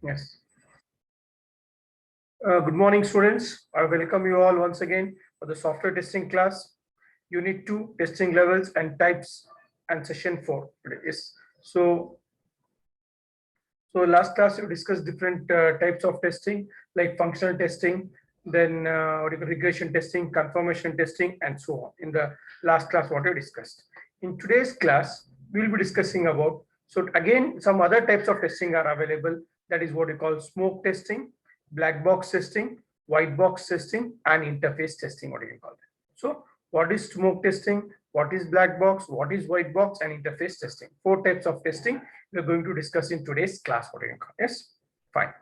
Yes. Good morning, students. I welcome you all once again for the software testing class, Unit 2, testing levels and types, and session 4. Yes. So last class we discussed different types of testing, like functional testing, then regression testing, confirmation testing, and so on. In the last class, what we discussed. In today's class, we will be discussing about. So again, some other types of testing are available. That is what we call smoke testing, black box testing, white box testing, and interface testing. What do you call that? So what is smoke testing? What is black box? What is white box? And interface testing. 4 types of testing we're going to discuss in today's class. What do you call? Yes, fine.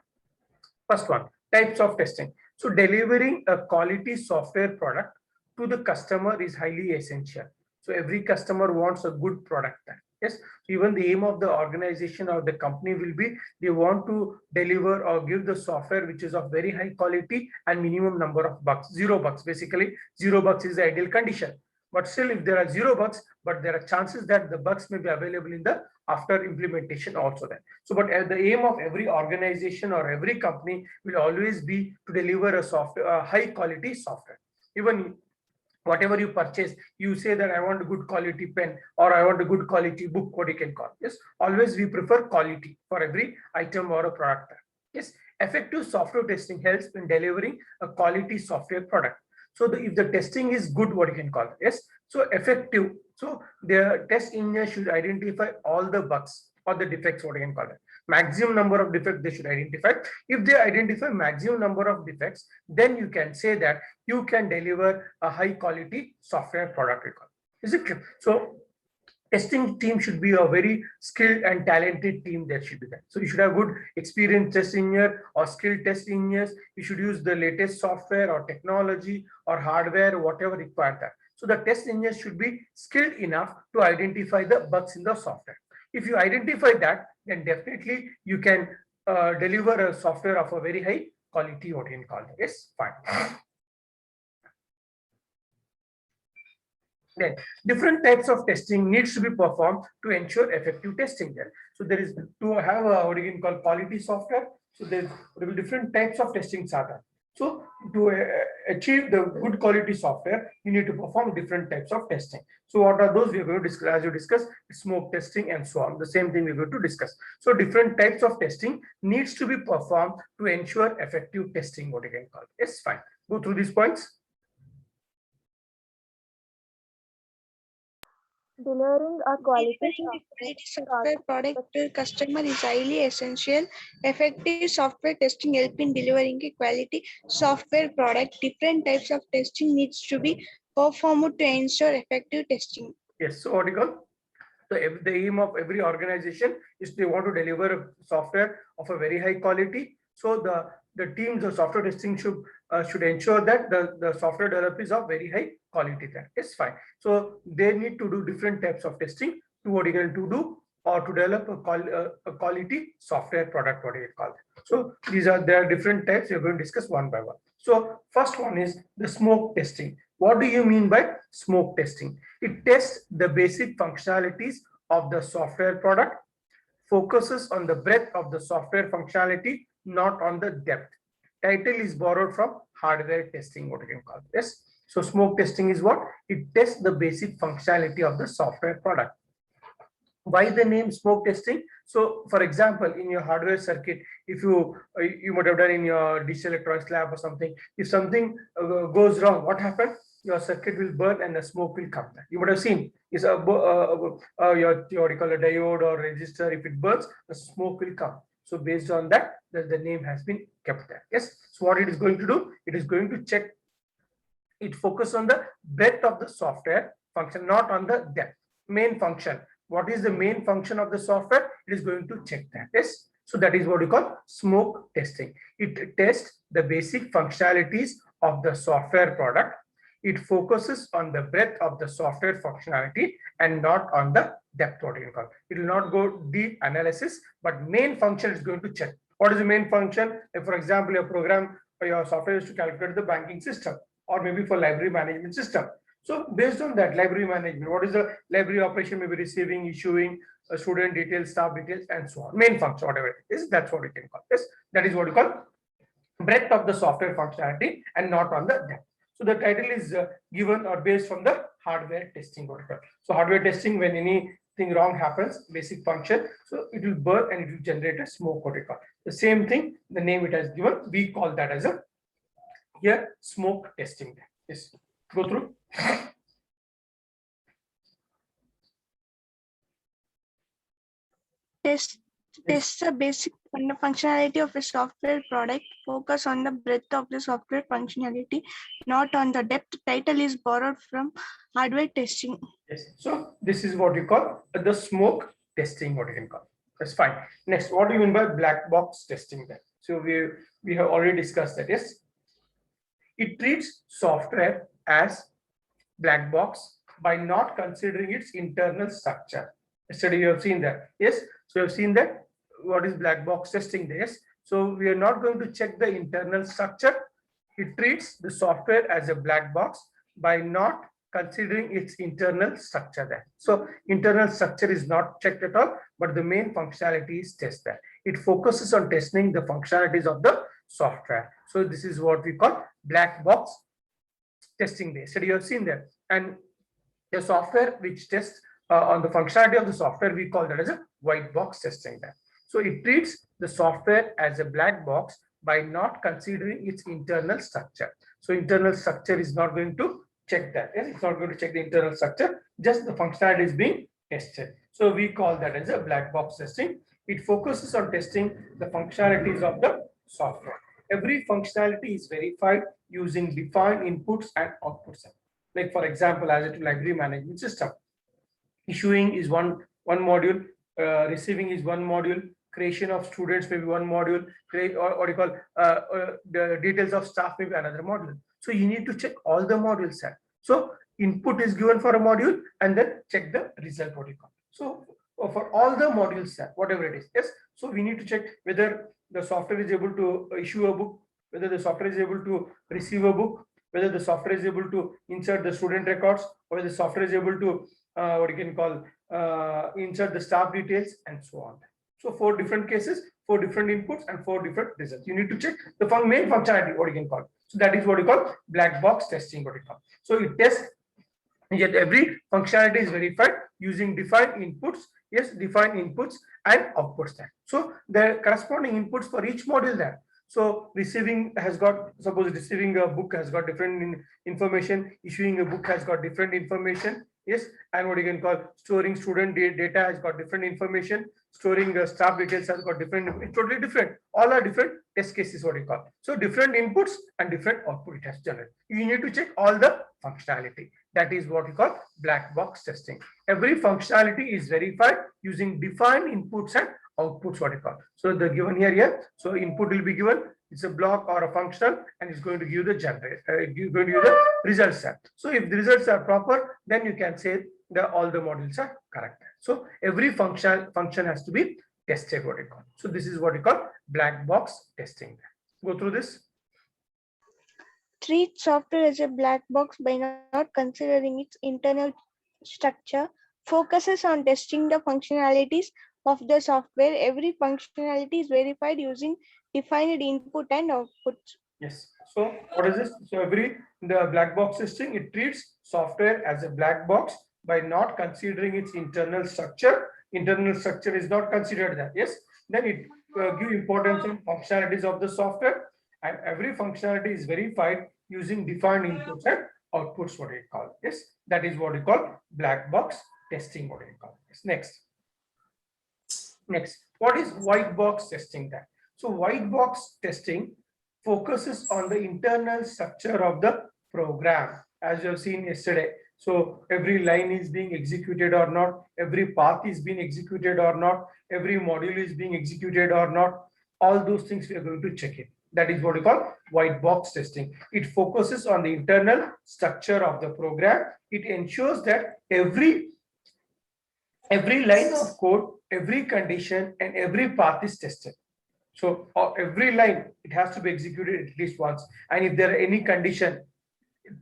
First one, types of testing. So delivering a quality software product to the customer is highly essential. So every customer wants a good product. Yes, so even the aim of the organization or the company will be they want to deliver or give the software which is of very high quality and minimum number of bugs. 0 bugs, basically 0 bugs is the ideal condition. But still, if there are 0 bugs, but there are chances that the bugs may be available in the after implementation also then. So, but the aim of every organization or every company will always be to deliver a software, a high quality software. Even whatever you purchase, you say that I want a good quality pen or I want a good quality book, what you can call. Yes, always we prefer quality for every item or a product. Yes, effective software testing helps in delivering a quality software product. So if the testing is good, what you can call it. Yes, so effective. So the test engineer should identify all the bugs or the defects, what you can call it. Maximum number of defects they should identify. If they identify maximum number of defects, then you can say that you can deliver a high quality software product. Is it clear? So testing team should be a very skilled and talented team that should be there. So you should have good experienced test engineer or skilled test engineers. You should use the latest software or technology or hardware, whatever required that. So the test engineers should be skilled enough to identify the bugs in the software. If you identify that, then definitely you can deliver a software of a very high quality, what you can call it. Yes, fine. Then different types of testing needs to be performed to ensure effective testing there. So there is to have a what you can call quality software. So there will be different types of testing are there. So to achieve the good quality software, you need to perform different types of testing. So what are those? We are going to discuss, as you discuss, smoke testing and so on. The same thing we're going to discuss. So different types of testing needs to be performed to ensure effective testing, what you can call. Yes, fine. Go through these points. Delivering a quality software product to customer is highly essential. Effective software testing help in delivering a quality software product. Different types of testing needs to be performed to ensure effective testing. Yes, so what do you call? So the aim of every organization is they want to deliver a software of a very high quality. So the teams of software testing should ensure that the software developed is of very high quality. That is fine. So they need to do different types of testing to what you can to do or to develop a quality software product, what you call it. So there are different types. We're going to discuss one by one. So first one is the smoke testing. What do you mean by smoke testing? It tests the basic functionalities of the software product, focuses on the breadth of the software functionality, not on the depth. Title is borrowed from hardware testing, what you can call this. So smoke testing is what? It tests the basic functionality of the software product. Why the name smoke testing? So for example, in your hardware circuit, if you might have done in your digital electronics lab or something, if something goes wrong, what happens? Your circuit will burn and the smoke will come back. You might have seen is your what you call a diode or resistor. If it burns, the smoke will come. So based on that, the name has been kept there. Yes. So what it is going to do? It is going to check. It focuses on the breadth of the software function, not on the depth. Main function. What is the main function of the software? It is going to check that. Yes. So that is what we call smoke testing. It tests the basic functionalities of the software product. It focuses on the breadth of the software functionality and not on the depth, what you can call. It will not go deep analysis, but main function is going to check. What is the main function? If, for example, your program or your software is to calculate the banking system or maybe for library management system. So based on that library management, what is the library operation, maybe receiving, issuing, student details, staff details, and so on. Main function, whatever it is, that's what we can call. Yes, that is what we call breadth of the software functionality and not on the depth. So the title is given or based from the hardware testing. So hardware testing, when anything wrong happens, basic function, so it will burn and it will generate a smoke. The same thing, the name it has given, we call that as a here smoke testing. Yes, go through. Test the basic functionality of a software product. Focus on the breadth of the software functionality, not on the depth. Title is borrowed from hardware testing. Yes. So this is what you call the smoke testing. What you can call. That's fine. Next, what do you mean by black box testing? Then, so we have already discussed that. Yes, it treats software as black box by not considering its internal structure. Yesterday you have seen that. Yes. So you have seen that. What is black box testing? This. So we are not going to check the internal structure. It treats the software as a black box by not considering its internal structure there. So internal structure is not checked at all, but the main functionality is tested. It focuses on testing the functionalities of the software. So this is what we call black box testing. Yesterday you have seen that. And the software which tests on the functionality of the software, we call that as a white box testing there. So it treats the software as a black box by not considering its internal structure. So internal structure is not going to check that. Yes, it's not going to check the internal structure, just the functionality is being tested. So we call that as a black box testing. It focuses on testing the functionalities of the software. Every functionality is verified using defined inputs and outputs. Like for example, as a library management system, issuing is one module, receiving is one module, creation of students maybe one module, create or what you call the details of staff maybe another module. So you need to check all the modules. So input is given for a module and then check the result, what you call. So for all the modules, whatever it is, yes. So we need to check whether the software is able to issue a book, whether the software is able to receive a book, whether the software is able to insert the student records, or whether the software is able to what you can call insert the staff details and so on. So 4 different cases, 4 different inputs and 4 different results. You need to check the main functionality, what you can call. So that is what you call black box testing, what you call. So it tests, yet every functionality is verified using defined inputs. Yes, defined inputs and outputs there. So the corresponding inputs for each module there. So receiving has got, suppose receiving a book has got different information, issuing a book has got different information. Yes, and what you can call storing student data has got different information, storing staff details has got different, it's totally different. All are different test cases, what you call. So different inputs and different output it has generated. You need to check all the functionality. That is what we call black box testing. Every functionality is verified using defined inputs and outputs, what you call. So the given here, so input will be given, it's a block or a function, and it's going to give the generate, going to give the results. So if the results are proper, then you can say that all the modules are correct. So every function has to be tested, what you call. So this is what you call black box testing. Go through this. Treat software as a black box by not considering its internal structure. Focuses on testing the functionalities of the software. Every functionality is verified using defined input and outputs. Yes. So what is this? So the black box testing, it treats software as a black box by not considering its internal structure. Internal structure is not considered that. Yes. Then it gives importance on functionalities of the software, and every functionality is verified using defined inputs and outputs, what we call. Yes. That is what we call black box testing, what we call. Yes. Next, what is white box testing then? So white box testing focuses on the internal structure of the program, as you have seen yesterday. So every line is being executed or not, every path is being executed or not, every module is being executed or not. All those things we are going to check it. That is what we call white box testing. It focuses on the internal structure of the program. It ensures that every line of code, every condition, and every path is tested. So every line, it has to be executed at least once. And if there are any condition,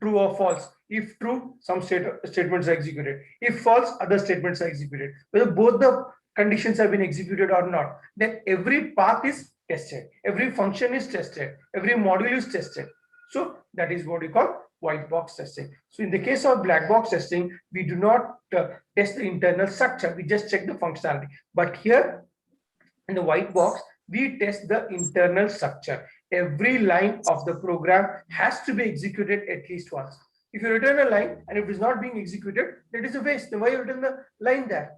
true or false. If true, some statements are executed. If false, other statements are executed. Whether both the conditions have been executed or not, then every path is tested, every function is tested, every module is tested. So that is what we call white box testing. So in the case of black box testing, we do not test the internal structure, we just check the functionality. But here in the white box, we test the internal structure. Every line of the program has to be executed at least once. If you return a line and it is not being executed, that is a waste. Why you written the line there?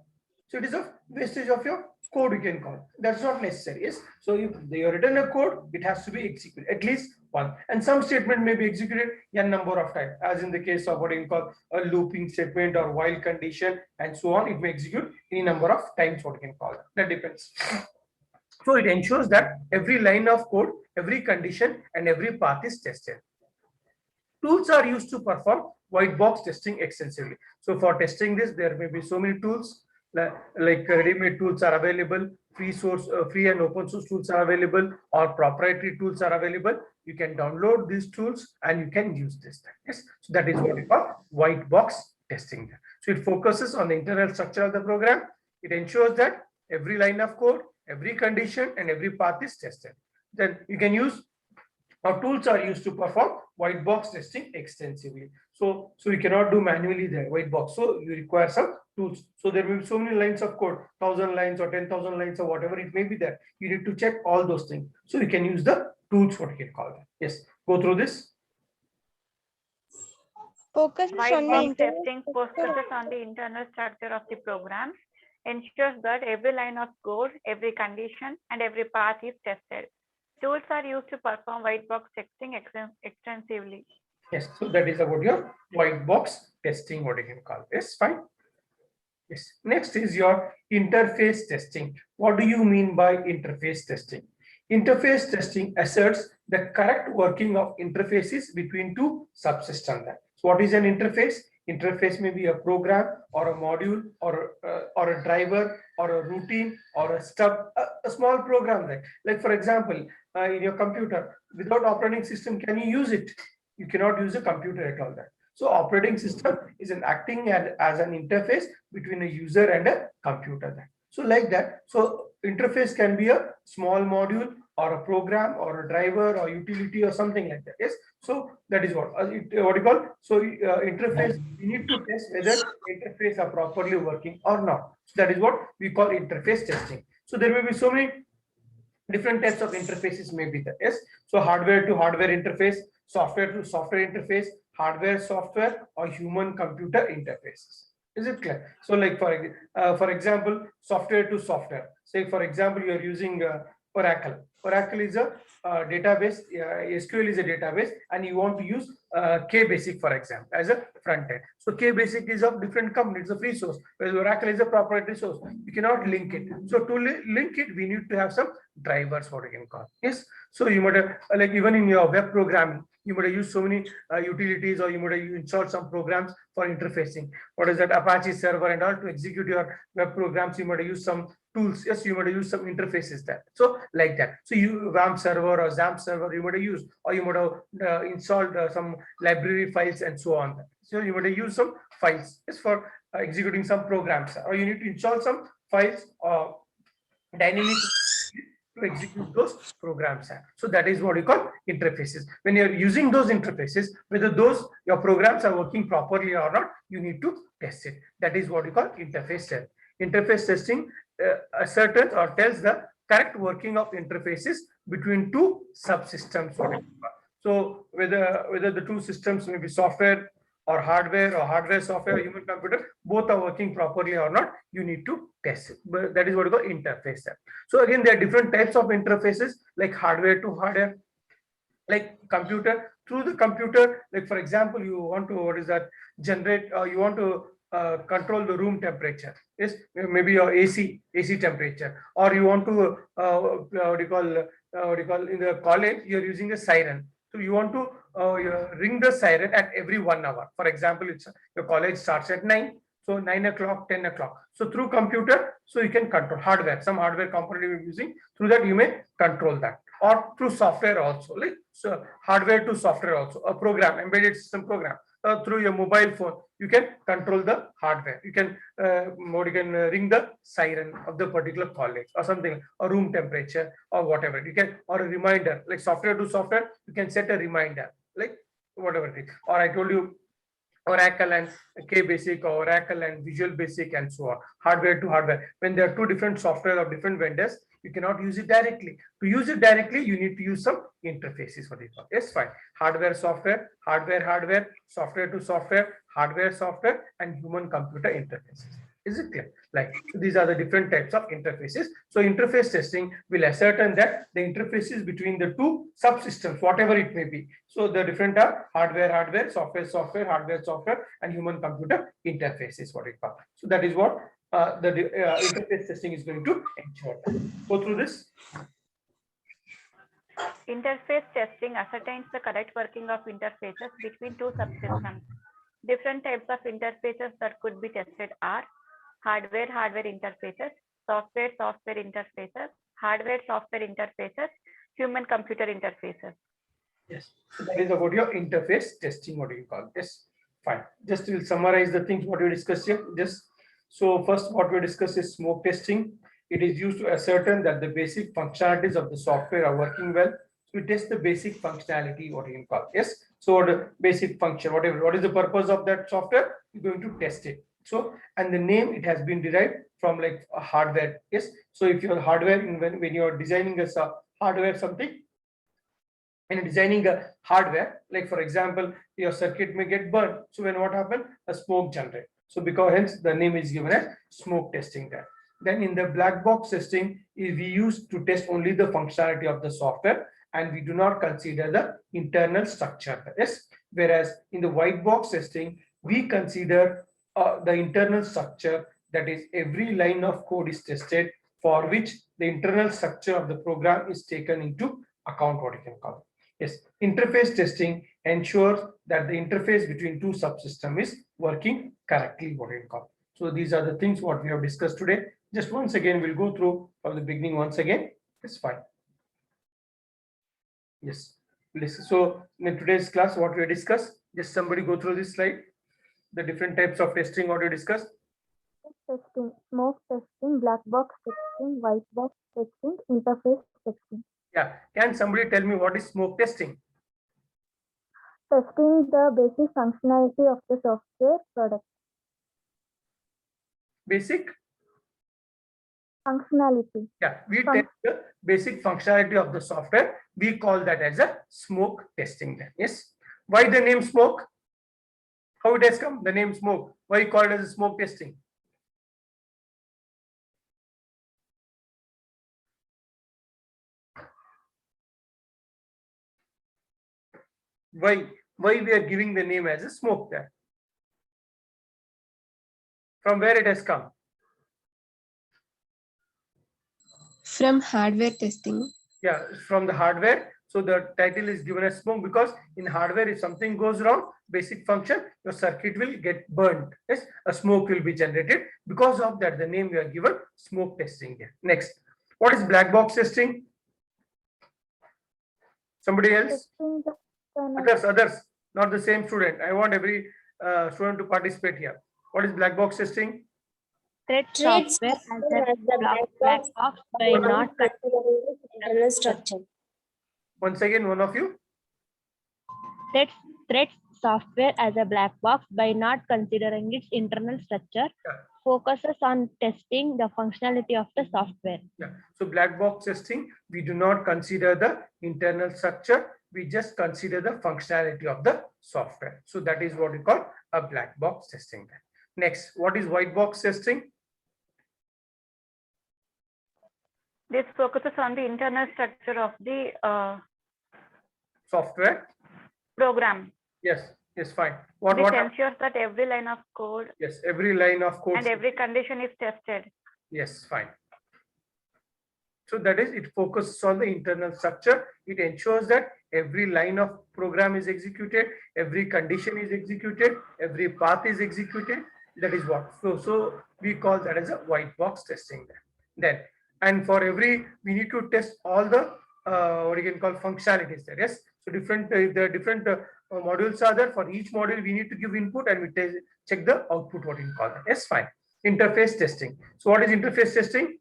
So it is a wastage of your code, you can call. That's not necessary. Yes. So if you written a code, it has to be executed at least one. And some statement may be executed a number of times, as in the case of what you call a looping statement or while condition and so on. It may execute any number of times, what you can call it. That depends. So it ensures that every line of code, every condition, and every path is tested. Tools are used to perform white box testing extensively. So for testing this, there may be so many tools, like ready-made tools are available, free and open source tools are available, or proprietary tools are available. You can download these tools and you can use this. Yes, so that is what we call white box testing. So it focuses on the internal structure of the program. It ensures that every line of code, every condition, and every path is tested. Then you can use, our tools are used to perform white box testing extensively. So we cannot do manually the white box. So you require some tools. So there will be so many lines of code, 1,000 lines or 10,000 lines or whatever it may be there. You need to check all those things. So you can use the tools, what you can call them. Yes, go through this. Focuses White on the box internal testing focuses on the internal structure of the program, ensures that every line of code, every condition, and every path is tested. Tools are used to perform white box testing extensively. Yes, so that is about your white box testing, what you can call. Yes, fine. Yes. Next is your interface testing. What do you mean by interface testing? Interface testing asserts the correct working of interfaces between two subsystems. So what is an interface? Interface may be a program or a module or a driver or a routine or a stub, a small program like for example, in your computer, without operating system, can you use it? You cannot use a computer at all. So operating system is acting as an interface between a user and a computer. So like that, so interface can be a small module or a program or a driver or utility or something like that. Yes. So that is what you call. So interface, we need to test whether interface are properly working or not. So that is what we call interface testing. So there may be so many different types of interfaces may be there. Yes. So hardware to hardware interface, software to software interface, hardware, software, or human computer interfaces. Is it clear? So like for example, software to software. Say for example, you are using Oracle. Oracle is a database, SQL is a database, and you want to use KBasic, for example, as a front end. So KBasic is of different company, it's a free source, whereas Oracle is a proprietary source. You cannot link it. So to link it, we need to have some drivers, what you can call. Yes. So you might have, like even in your web programming, you might have used so many utilities, or you might have installed some programs for interfacing. What is that? Apache server and all, to execute your web programs, you might have used some tools. Yes, you might have used some interfaces there. So like that. So you WAMP server or XAMPP server you might have used, or you might have installed some library files and so on. So you might have used some files, yes, for executing some programs, or you need to install some files dynamically to execute those programs. So that is what we call interfaces. When you're using those interfaces, whether your programs are working properly or not, you need to test it. That is what we call interface test. Interface testing ascertains or tells the correct working of interfaces between two subsystems. So whether the two systems may be software or hardware, software, human computer, both are working properly or not, you need to test it. But that is what we call interface. So again, there are different types of interfaces, like hardware to hardware, like computer through the computer. Like for example, you want to generate, you want to control the room temperature. Yes, maybe your AC temperature, or you want to in the college you're using a siren. So you want to ring the siren at every 1 hour. For example, your college starts at 9. So 9 o'clock, 10 o'clock. So through computer, so you can control hardware, some hardware component you're using, through that you may control that, or through software also, like so hardware to software also, a program, embedded system program. Through your mobile phone, you can control the hardware. You can ring the siren of the particular college or something, or room temperature or whatever. You can, or a reminder, like software to software, you can set a reminder, like whatever it is. Or I told you Oracle and K-Basic, or Oracle and Visual Basic, and so on. Hardware to hardware. When there are two different software or different vendors, you cannot use it directly. To use it directly, you need to use some interfaces for this. Yes, fine. Hardware, software, hardware, software to software, hardware, and human computer interfaces. Is it clear? Like, so these are the different types of interfaces. So interface testing will ascertain that the interfaces between the two subsystems, whatever it may be. So the different are hardware, software, hardware, and human computer interfaces, what it called. So that is what the interface testing is going to ensure. Go through this. Interface testing ascertains the correct working of interfaces between two subsystems. Different types of interfaces that could be tested are hardware interfaces, software interfaces, hardware interfaces, human computer interfaces. Yes, so that is about your interface testing, what do you call this? Fine. Just we'll summarize the things what we discussed here. Just so first, what we discussed is smoke testing. It is used to ascertain that the basic functionalities of the software are working well. So we test the basic functionality, what you call. Yes. So the basic function, whatever. What is the purpose of that software? You're going to test it. So, and the name, it has been derived from like a hardware. Yes. So if your hardware, when you're designing a hardware something, and designing a hardware, like for example, your circuit may get burned. So when what happened? A smoke generates. So because hence the name is given as smoke testing there. Then in the black box testing, we use to test only the functionality of the software, and we do not consider the internal structure. Yes. Whereas in the white box testing, we consider the internal structure, that is every line of code is tested, for which the internal structure of the program is taken into account, what you can call it. Yes, interface testing ensures that the interface between two subsystems is working correctly, what you call. So these are the things what we have discussed today. Just once again, we'll go through from the beginning once again. It's fine. Yes. So in today's class, what we have discussed, just somebody go through this slide. The different types of testing what we discussed. Testing, smoke testing, black box testing, white box testing, interface testing. Yeah, can somebody tell me what is smoke testing? Testing the basic functionality of the software product. Basic Functionality. Yeah, we test the basic functionality of the software. We call that as a smoke testing then. Yes. Why the name smoke? How it has come? The name smoke. Why you call it as a smoke testing? Why we are giving the name as a smoke there? From where it has come? From hardware testing. Yeah, from the hardware. So the title is given as smoke because in hardware, if something goes wrong, basic function, your circuit will get burned. Yes, a smoke will be generated. Because of that, the name we are given smoke testing here. Next, what is black box testing? Somebody else? Others, not the same student. I want every student to participate here. What is black box testing? Treat software as a black box by not considering its internal structure. Once again, one of you. Treat software as a black box by not considering its internal structure. Yeah. Focuses on testing the functionality of the software. Yeah. So black box testing, we do not consider the internal structure. We just consider the functionality of the software. So that is what we call a black box testing. Next, what is white box testing? This focuses on the internal structure of the software program. Yes, fine. This ensures that every line of code. Yes, every line of code. And every condition is tested. Yes, fine. So that is, it focuses on the internal structure. It ensures that every line of program is executed, every condition is executed, every path is executed. That is what. So we call that as a white box testing. Then and for every we need to test all the what you can call functionalities there. Yes. So different the different modules are there. For each module we need to give input and we check the output. What you call that. Yes, fine. Interface testing. So what is interface testing?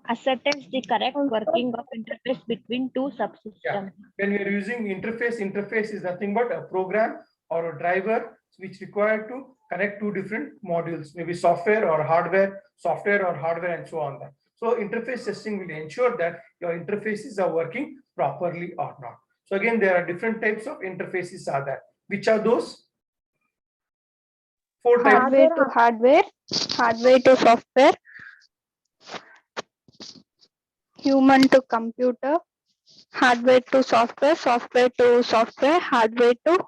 Ascertains the correct working of interface between two subsystems. Yeah. When we are using interface is nothing but a program or a driver which required to connect two different modules, maybe software or hardware, and so on. So interface testing will ensure that your interfaces are working properly or not. So again, there are different types of interfaces are there. Which are those? 4 types. Hardware to hardware, hardware to software, human to computer, hardware to software, software to software, hardware to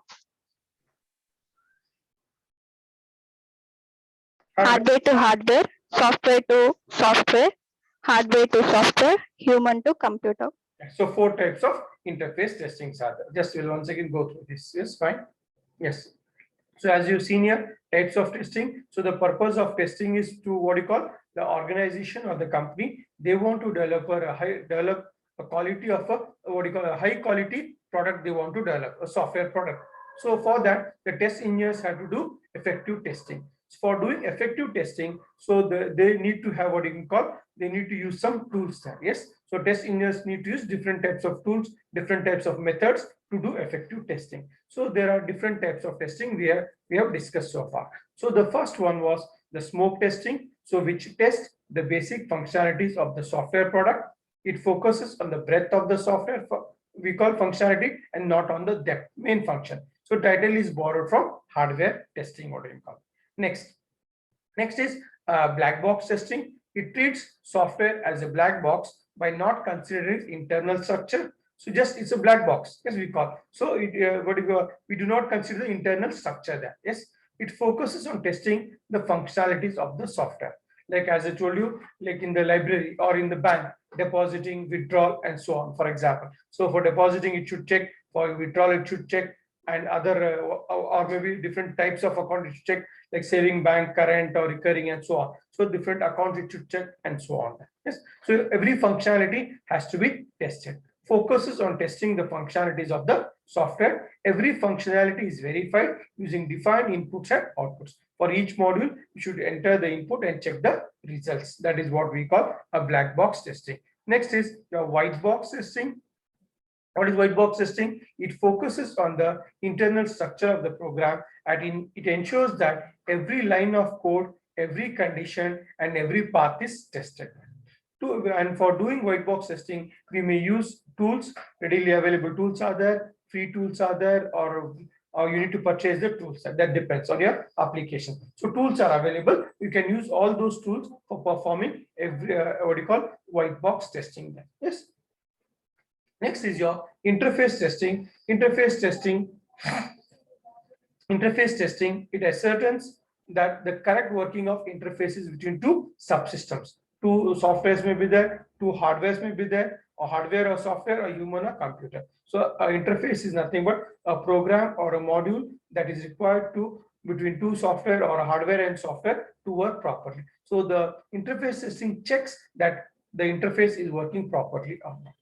hardware, software to software, hardware to software, human to computer. So 4 types of interface testings are there. Just will once again go through this. Yes, fine. Yes. So as you've seen here, types of testing. So the purpose of testing is to what you call the organization or the company. They want to develop a quality of a high quality product. They want to develop a software product. So for that, the test engineers have to do effective testing. For doing effective testing, so they need to have what you can call, they need to use some tools there. Yes. So test engineers need to use different types of tools, different types of methods to do effective testing. So there are different types of testing we have discussed so far. So the first one was the smoke testing. So which tests the basic functionalities of the software product. It focuses on the breadth of the software we call functionality and not on the depth, main function. So title is borrowed from hardware testing, what do you call. Next is black box testing. It treats software as a black box by not considering its internal structure. So just it's a black box, yes, we call. So we do not consider the internal structure there. Yes, it focuses on testing the functionalities of the software. Like as I told you, like in the library or in the bank, depositing, withdrawal, and so on, for example. So for depositing, it should check. For withdrawal, it should check. And other or maybe different types of account, it should check, like saving bank, current or recurring, and so on. So different accounts it should check and so on. Yes. So every functionality has to be tested. Focuses on testing the functionalities of the software. Every functionality is verified using defined inputs and outputs. For each module, you should enter the input and check the results. That is what we call a black box testing. Next is your white box testing. What is white box testing? It focuses on the internal structure of the program and it ensures that every line of code, every condition, and every path is tested. And for doing white box testing, we may use tools. Readily available tools are there, free tools are there, or you need to purchase the tools. That depends on your application. So tools are available. You can use all those tools for performing every white box testing. Yes. Next is your interface testing. Interface testing, it ascertains that the correct working of interfaces between two subsystems. Two softwares may be there, two hardwares may be there, or hardware or software, or human or computer. So an interface is nothing but a program or a module that is required between two software or hardware and software to work properly. So the interface testing checks that the interface is working properly or not.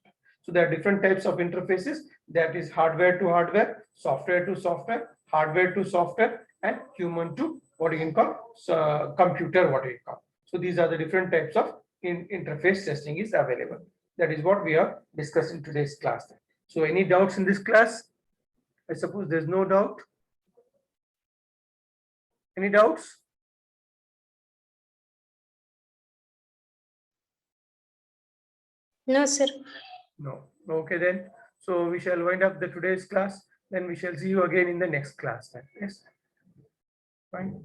So there are different types of interfaces, that is hardware to hardware, software to software, hardware to software, and human to what you can call computer, what you call. So these are the different types of interface testing is available. That is what we are discussing today's class. So any doubts in this class? I suppose there's no doubt. Any doubts? No, sir. No. Okay then. So we shall wind up today's class. Then we shall see you again in the next class. Yes. Fine.